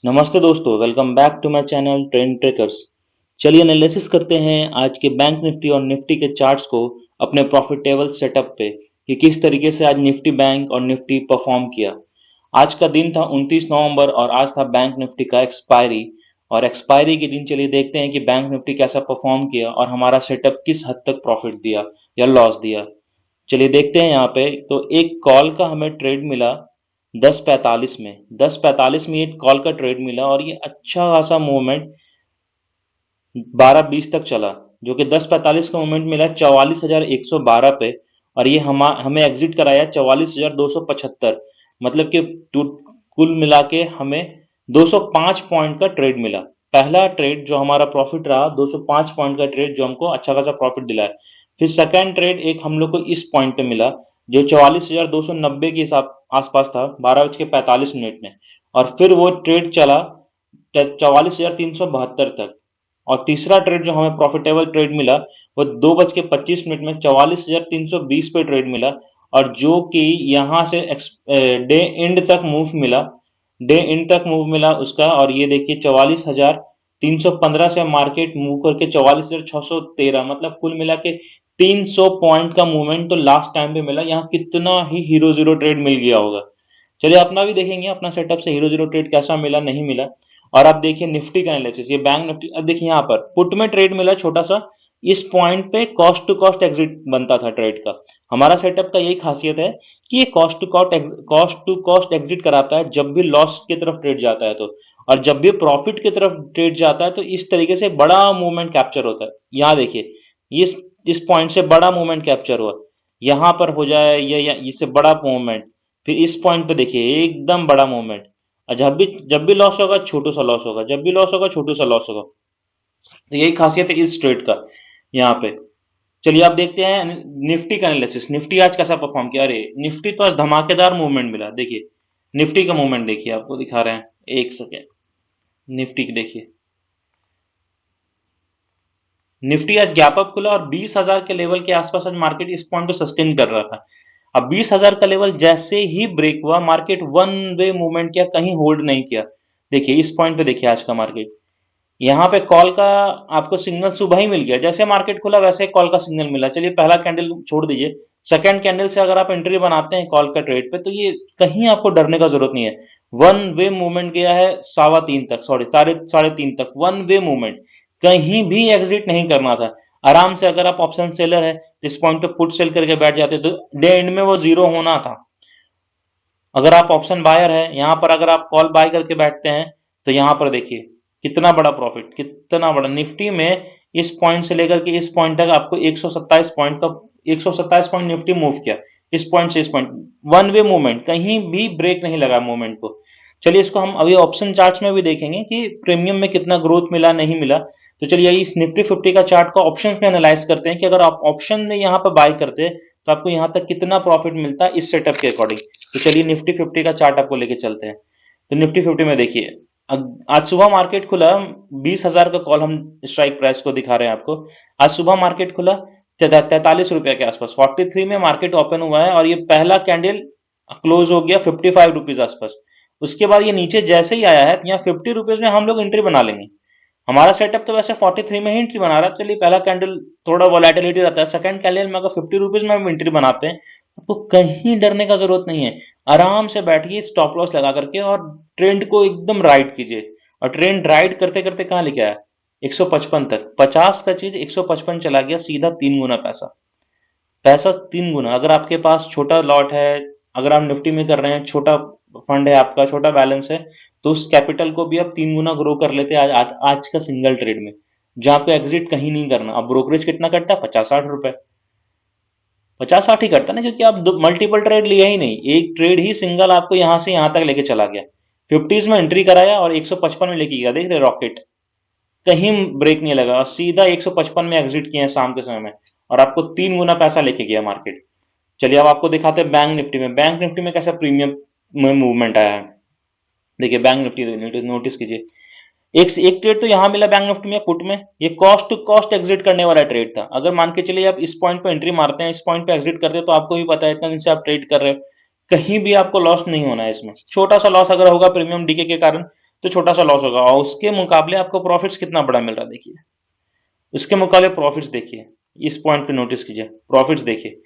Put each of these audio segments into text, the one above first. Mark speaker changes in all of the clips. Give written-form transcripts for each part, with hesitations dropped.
Speaker 1: नमस्ते दोस्तों, welcome back to my channel trend trackers. चलिए एनालिसिस करते हैं आज के बैंक निफ्टी और निफ्टी के चार्ट्स को अपने प्रॉफिटेबल सेटअप पे कि किस तरीके से आज निफ्टी बैंक और निफ्टी परफॉर्म किया। आज का दिन था 29 नवंबर और आज था बैंक निफ्टी का एक्सपायरी। और एक्सपायरी के दिन चलिए देखते हैं कि बैंक निफ्टी कैसा परफॉर्म किया और हमारा सेटअप किस हद तक प्रॉफिट दिया या लॉस दिया। चलिए देखते हैं यहाँ पे। तो एक कॉल का हमें ट्रेड मिला 10:45 में एक कॉल का ट्रेड मिला और ये अच्छा खासा मूवमेंट 12:20 तक चला, जो कि 10:45 का मूवमेंट मिला 44,112 पे। और ये हमें एग्जिट कराया 44,275, मतलब कि कुल मिला के हमें 205 पॉइंट का ट्रेड मिला। पहला ट्रेड जो हमारा प्रॉफिट रहा 205 पॉइंट का ट्रेड, जो हमको अच्छा खासा प्रॉफिट दिलाया। फिर सेकंड ट्रेड एक हम लोग को इस पॉइंट पे मिला जो 44,290 के हिसाब आसपास था 12:45 में। और फिर वो ट्रेड चला 44,372 तक। और तीसरा ट्रेड जो हमें प्रॉफिटेबल ट्रेड मिला वो 2:25 में 44,320 पे ट्रेड मिला। और जो कि यहाँ से डे एंड तक मूव मिला, डे एंड तक मूव मिला उसका। और ये देखिए 44,315 से मार्केट मूव करके 44,613, मतलब कुल मिला के 300 पॉइंट का मूवमेंट तो लास्ट टाइम पे मिला। यहाँ कितना ही हीरो जीरो ट्रेड मिल गया होगा। चलिए अपना भी देखेंगे, अपना सेटअप से हीरो जीरो ट्रेड कैसा मिला नहीं मिला। और अब देखिए निफ्टी का एनालिसिस, ये बैंक निफ्टी। अब देखिए यहाँ पर पुट में ट्रेड मिला छोटा सा, इस पॉइंट पे कॉस्ट टू कॉस्ट एग्जिट बनता था ट्रेड का। हमारा सेटअप का यही खासियत है कि ये कॉस्ट टू कॉस्ट एग्जिट कराता है जब भी लॉस की तरफ ट्रेड जाता है तो। और जब भी प्रॉफिट की तरफ ट्रेड जाता है तो इस तरीके से बड़ा मूवमेंट कैप्चर होता है। यहाँ देखिए इस पॉइंट से बड़ा मूवमेंट कैप्चर हुआ, यहाँ पर हो जाए ये इससे बड़ा मूवमेंट। फिर इस पॉइंट पे देखिए एकदम बड़ा मूवमेंट। और जब भी लॉस होगा छोटू सा लॉस होगा, जब भी लॉस होगा छोटू सा लॉस होगा। तो यही खासियत है इस ट्रेड का यहाँ पे। चलिए आप देखते हैं निफ्टी का एनालिसिस। निफ्टी आज कैसा परफॉर्म किया। अरे निफ्टी तो आज धमाकेदार मूवमेंट मिला। देखिए निफ्टी का मूवमेंट देखिए, आपको दिखा रहे हैं, एक सेकेंड। निफ्टी की देखिए, निफ्टी आज गैप अप खुला और 20,000 के लेवल के आसपास आज मार्केट इस पॉइंट पे सस्टेन कर रहा था। अब 20,000 का लेवल जैसे ही ब्रेक हुआ मार्केट वन वे मूवमेंट किया, कहीं होल्ड नहीं किया। देखिए इस पॉइंट पे देखिए आज का मार्केट, यहाँ पे कॉल का आपको सिग्नल सुबह ही मिल गया। जैसे मार्केट खुला वैसे कॉल का सिग्नल मिला। चलिए पहला कैंडल छोड़ दीजिए, सेकंड कैंडल से अगर आप एंट्री बनाते हैं कॉल का ट्रेड पे तो ये कहीं आपको डरने का जरूरत नहीं है। वन वे मूवमेंट गया है 3:15 तक, सॉरी साढ़े साढ़े तीन तक वन वे मूवमेंट। कहीं भी एग्जिट नहीं करना था। आराम से अगर आप ऑप्शन सेलर है जिस पॉइंट पे पुट सेल करके बैठ जाते तो डे एंड में वो जीरो होना था। अगर आप ऑप्शन बायर है, यहाँ पर अगर आप कॉल बाय करके बैठते हैं तो यहाँ पर देखिए कितना बड़ा प्रॉफिट, कितना बड़ा। निफ्टी में इस पॉइंट से लेकर के इस पॉइंट तक आपको 127 पॉइंट का 127 पॉइंट निफ्टी मूव किया। इस पॉइंट से इस पॉइंट वन वे मूवमेंट, कहीं भी ब्रेक नहीं लगा मूवमेंट को। चलिए इसको हम अभी ऑप्शन चार्ट्स में भी देखेंगे कि प्रीमियम में कितना ग्रोथ मिला नहीं मिला। तो चलिए इस निफ्टी 50 का चार्ट का ऑप्शन में एनालाइज करते हैं कि अगर आप ऑप्शन में यहाँ पर बाय करते हैं तो आपको यहाँ तक कितना प्रॉफिट मिलता है इस सेटअप के अकॉर्डिंग। तो चलिए निफ्टी 50 का चार्ट आपको लेके चलते हैं। तो निफ्टी 50 में देखिए आज सुबह मार्केट खुला 20,000 का कॉल हम स्ट्राइक प्राइस को दिखा रहे हैं आपको। आज सुबह मार्केट खुला 43 रुपए के आसपास, 43 में मार्केट ओपन हुआ है और ये पहला कैंडल क्लोज हो गया 55 रुपीज आसपास। उसके बाद ये नीचे जैसे ही आया है तो यहाँ 50 रुपीज में हम लोग एंट्री बना लेंगे। हमारा सेटअप तो वैसे 43 में ही एंट्री बना रहा है। चलिए पहला कैंडल थोड़ा वोलेटिलिटी रहता है, सेकंड कैंडल में अगर 50 रुपीज में हम एंट्री बनाते हैं आपको कहीं डरने का जरूरत नहीं है। आराम से बैठिए स्टॉप लॉस लगा करके और ट्रेंड को एकदम राइड कीजिए। और ट्रेंड राइड करते करते कहाँ लेके आया 155 तक। 50 का चीज 155 चला गया, सीधा 3 गुना पैसा। पैसा 3 गुना। अगर आपके पास छोटा लॉट है, अगर आप निफ्टी में कर रहे हैं, छोटा फंड है आपका, छोटा बैलेंस है, तो उस कैपिटल को भी आप 3 गुना ग्रो कर लेते हैं आज का सिंगल ट्रेड में, जहां पे एग्जिट कहीं नहीं करना। अब ब्रोकरेज कितना कटता है 50-60 रुपए, 50-60 ही करता ना, क्योंकि आप मल्टीपल ट्रेड लिया ही नहीं, एक ट्रेड ही सिंगल आपको यहां से यहां तक लेके चला गया। 50s में एंट्री कराया और 155 में लेके गया। देख रहे रॉकेट, कहीं ब्रेक नहीं लगा और सीधा 155 में एग्जिट किए हैं शाम के समय में। और आपको 3 गुना पैसा लेके गया मार्केट। चलिए अब आपको दिखाते हैं बैंक निफ्टी में। बैंक निफ्टी में कैसा प्रीमियम में मूवमेंट आया है। देखिए बैंक निफ्टी नोटिस कीजिए, एक से एक ट्रेड तो यहाँ मिला बैंक निफ्टी में पुट में। ये कॉस्ट टू कॉस्ट एग्जिट करने वाला ट्रेड था। अगर मान के चलिए आप इस पॉइंट पे एंट्री मारते हैं, इस पॉइंट पे एग्जिट करते हैं, तो आपको भी पता है इतना दिन से आप ट्रेड कर रहे हो, कहीं भी आपको लॉस नहीं होना है इसमें। छोटा सा लॉस अगर होगा प्रीमियम डीके के कारण तो छोटा सा लॉस होगा, और उसके मुकाबले आपको प्रॉफिट्स कितना बड़ा मिल रहा है देखिए, उसके मुकाबले प्रॉफिट्स देखिए, इस पॉइंट पे नोटिस कीजिए, प्रॉफिट्स देखिए।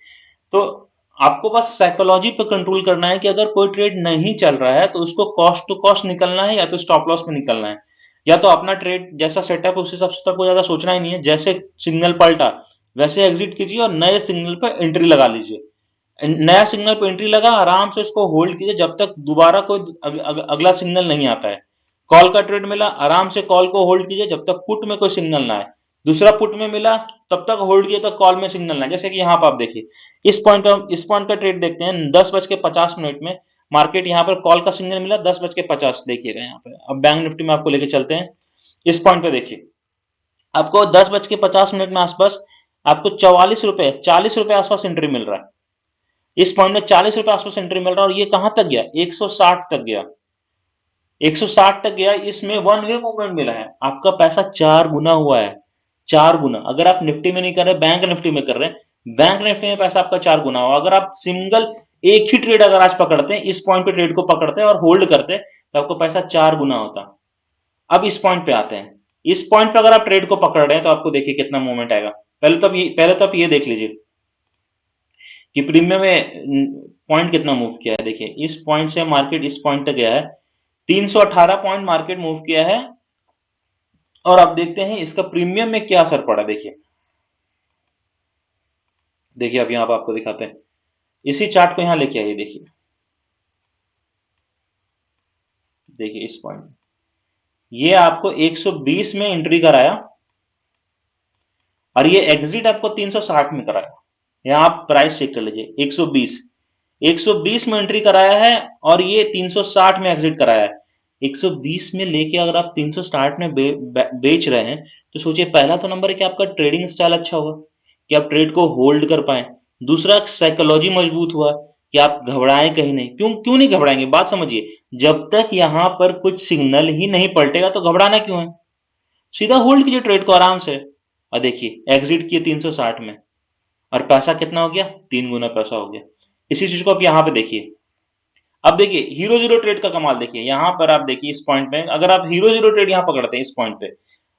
Speaker 1: तो आपको बस साइकोलॉजी पे कंट्रोल करना है कि अगर कोई ट्रेड नहीं चल रहा है तो उसको कॉस्ट टू कॉस्ट निकलना है या तो स्टॉप लॉस में निकलना है, या तो अपना ट्रेड जैसा सेटअप उस हिसाब से आपको ज्यादा सोचना ही नहीं है, जैसे सिग्नल पलटा वैसे एग्जिट कीजिए और नए सिग्नल पे एंट्री लगा लीजिए। नया सिग्नल पे एंट्री लगा, आराम से उसको होल्ड कीजिए जब तक दोबारा कोई अगला सिग्नल नहीं आता है। कॉल का ट्रेड मिला, आराम से कॉल को होल्ड कीजिए जब तक पुट में कोई सिग्नल ना आए। दूसरा पुट में मिला, तब तक होल्ड किया तक कॉल में सिग्नल ना आए। जैसे कि यहाँ पर आप देखिए, इस पॉइंट का ट्रेड देखते हैं, 10:50 में मार्केट यहाँ पर कॉल का सिग्नल मिला 10:50, देखिएगा यहाँ पे। अब बैंक निफ्टी में आपको लेके चलते हैं, इस पॉइंट पे देखिए, आपको 10:50 में आसपास आपको 40 रुपए आसपास एंट्री मिल रहा है। इस पॉइंट में 40 रुपए आसपास एंट्री मिल रहा है, और ये कहां तक गया, 160 तक गया, 160 तक गया। इसमें वन वे मूवमेंट मिला है, आपका पैसा 4 गुना हुआ है, 4 गुना। अगर आप निफ्टी में नहीं कर रहे, बैंक निफ्टी में कर रहे हैं, बैंक निफ्टी में पैसा आपका 4 गुना हुआ। अगर आप सिंगल एक ही ट्रेड अगर आज पकड़ते हैं, इस पॉइंट पे ट्रेड को पकड़ते हैं और होल्ड करते हैं, तो आपको पैसा 4 गुना होता। अब इस पॉइंट पे आते हैं, इस पॉइंट पे अगर आप ट्रेड को पकड़ रहे हैं तो आपको देखिए कितना मूवमेंट आएगा। पहले तो आप ये देख लीजिए कि प्रीमियम में पॉइंट कितना मूव किया है। देखिए, इस पॉइंट से मार्केट इस पॉइंट तक गया है, 318 पॉइंट मार्केट मूव किया है। और अब देखते हैं इसका प्रीमियम में क्या असर पड़ा। देखिए देखिए, अब यहां पर आपको दिखाते हैं, इसी चार्ट को यहां लेके आइए। देखिए देखिए इस पॉइंट, ये आपको 120 में एंट्री कराया और ये एग्जिट आपको 360 में कराया। यहाँ आप प्राइस चेक कर लीजिए, 120 में एंट्री कराया है और ये 360 में एग्जिट कराया है। 120 में लेके अगर आप 360 में बेच रहे हैं, तो सोचिए, पहला तो नंबर है कि आपका ट्रेडिंग स्टाइल अच्छा हुआ कि आप ट्रेड को होल्ड कर पाए। दूसरा, साइकोलॉजी मजबूत हुआ कि आप घबराएं कहीं नहीं। क्यों क्यों नहीं घबराएंगे, बात समझिए, जब तक यहाँ पर कुछ सिग्नल ही नहीं पलटेगा तो घबराना क्यों है। सीधा होल्ड कीजिए ट्रेड को आराम से। और देखिए, एग्जिट किए 360 में, और पैसा कितना हो गया, 3 गुना पैसा हो गया। इसी चीज को आप यहाँ पे देखिए। अब देखिए हीरो जीरो ट्रेड का कमाल देखिए, यहाँ पर आप देखिए इस पॉइंट पे अगर आप हीरो जीरो ट्रेड यहाँ पकड़ते हैं, इस पॉइंट पे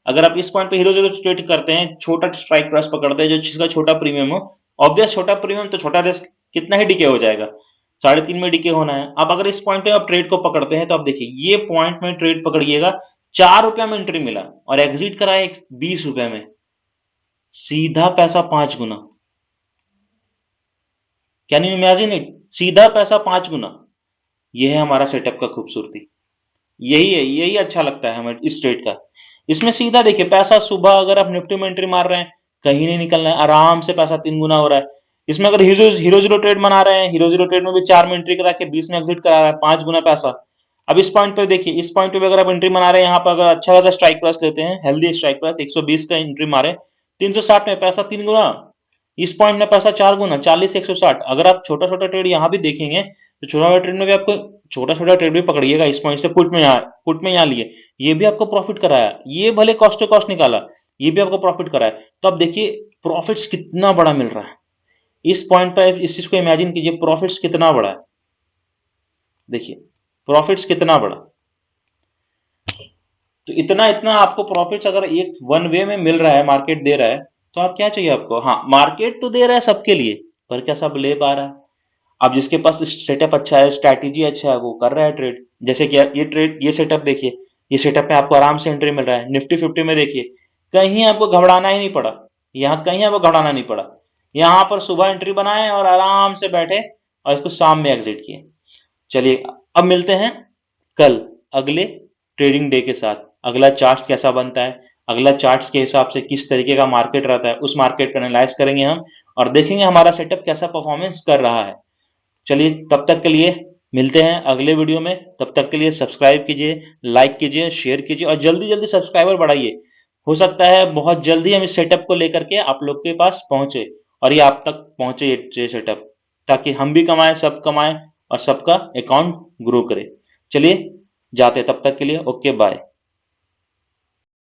Speaker 1: अगर आप इस पॉइंट पे हीरो जीरो ट्रेड करते हैं, छोटा स्ट्राइक प्राइस पकड़ते हैं जो जिसका छोटा प्रीमियम हो, ऑब्वियस छोटा प्रीमियम तो छोटा रिस्क, कितना ही डिके हो जाएगा, 3.5 में डिके होना है। अब अगर इस पॉइंट पे आप ट्रेड को पकड़ते हैं तो आप देखिए, ये पॉइंट में ट्रेड पकड़िएगा, 4 रुपया में एंट्री मिला और एग्जिट कराया 20 रुपए में, सीधा पैसा 5 गुना। कैन यू इमेजिन इट, सीधा पैसा 5 गुना। यह है हमारा सेटअप का खूबसूरती, यही है, यही अच्छा लगता है हमें इस ट्रेड का। इसमें सीधा देखिए, पैसा सुबह अगर आप निफ्टी में एंट्री मार रहे हैं, कहीं नहीं निकलना है, आराम से पैसा 3 गुना हो रहा है। इसमें अगर हीरो हीरो जीरो ट्रेड बना रहे हैं, हीरो जीरो ट्रेड में भी 4 में एंट्री करा के 20 में एग्जिट करा रहा है, 5 गुना पैसा। अब इस पॉइंट पे देखिए, इस पॉइंट पे भी अगर आप एंट्री बना रहे हैं, यहाँ पर अगर अच्छा खासा स्ट्राइक प्राइस लेते हैं, हेल्दी स्ट्राइक प्राइस 120 का एंट्री मारे, 360 में पैसा 3 गुना, इस पॉइंट में पैसा 4 गुना, 40 160। अगर आप छोटा छोटा ट्रेड यहाँ भी देखेंगे तो छोटा छोटा ट्रेड में भी आपको, छोटा छोटा ट्रेड भी पकड़िएगा, इस पॉइंट से पुट में यहाँ लिए, ये भी आपको प्रॉफिट कराया, ये भले कॉस्ट टू कॉस्ट निकाला, ये भी आपको प्रॉफिट कराया। तो अब देखिए प्रॉफिट्स कितना बड़ा मिल रहा है इस पॉइंट पर, इस चीज को इमेजिन कीजिए, प्रॉफिट्स कितना बड़ा है। देखिए प्रॉफिट्स कितना बड़ा, तो इतना इतना आपको प्रॉफिट्स अगर एक वन वे में मिल रहा है, मार्केट दे रहा है, तो आप क्या चाहिए आपको। हाँ, मार्केट तो दे रहा है सबके लिए, पर क्या सब ले पा रहा है। अब जिसके पास सेटअप अच्छा है, स्ट्रैटेजी अच्छा है, वो कर रहा है ट्रेड। जैसे कि ये ट्रेड, ये सेटअप देखिए, ये सेटअप में आपको आराम से एंट्री मिल रहा है। निफ्टी 50 में देखिए, कहीं आपको घबराना ही नहीं पड़ा, यहाँ कहीं आपको घबराना नहीं पड़ा। यहाँ पर सुबह एंट्री बनाए और आराम से बैठे और इसको शाम में एग्जिट किए। चलिए, अब मिलते हैं कल अगले ट्रेडिंग डे के साथ। अगला चार्ट कैसा बनता है, अगला चार्ट के हिसाब से किस तरीके का मार्केट रहता है, उस मार्केट को एनालाइज करेंगे हम, और देखेंगे हमारा सेटअप कैसा परफॉर्मेंस कर रहा है। चलिए, तब तक के लिए मिलते हैं अगले वीडियो में। तब तक के लिए सब्सक्राइब कीजिए, लाइक कीजिए, शेयर कीजिए और जल्दी जल्दी सब्सक्राइबर बढ़ाइए। हो सकता है बहुत जल्दी हम इस सेटअप को लेकर के आप लोग के पास पहुंचे, और ये आप तक पहुंचे ये सेटअप, ताकि हम भी कमाएं, सब कमाएं और सबका अकाउंट ग्रो करे। चलिए जाते हैं, तब तक के लिए ओके बाय।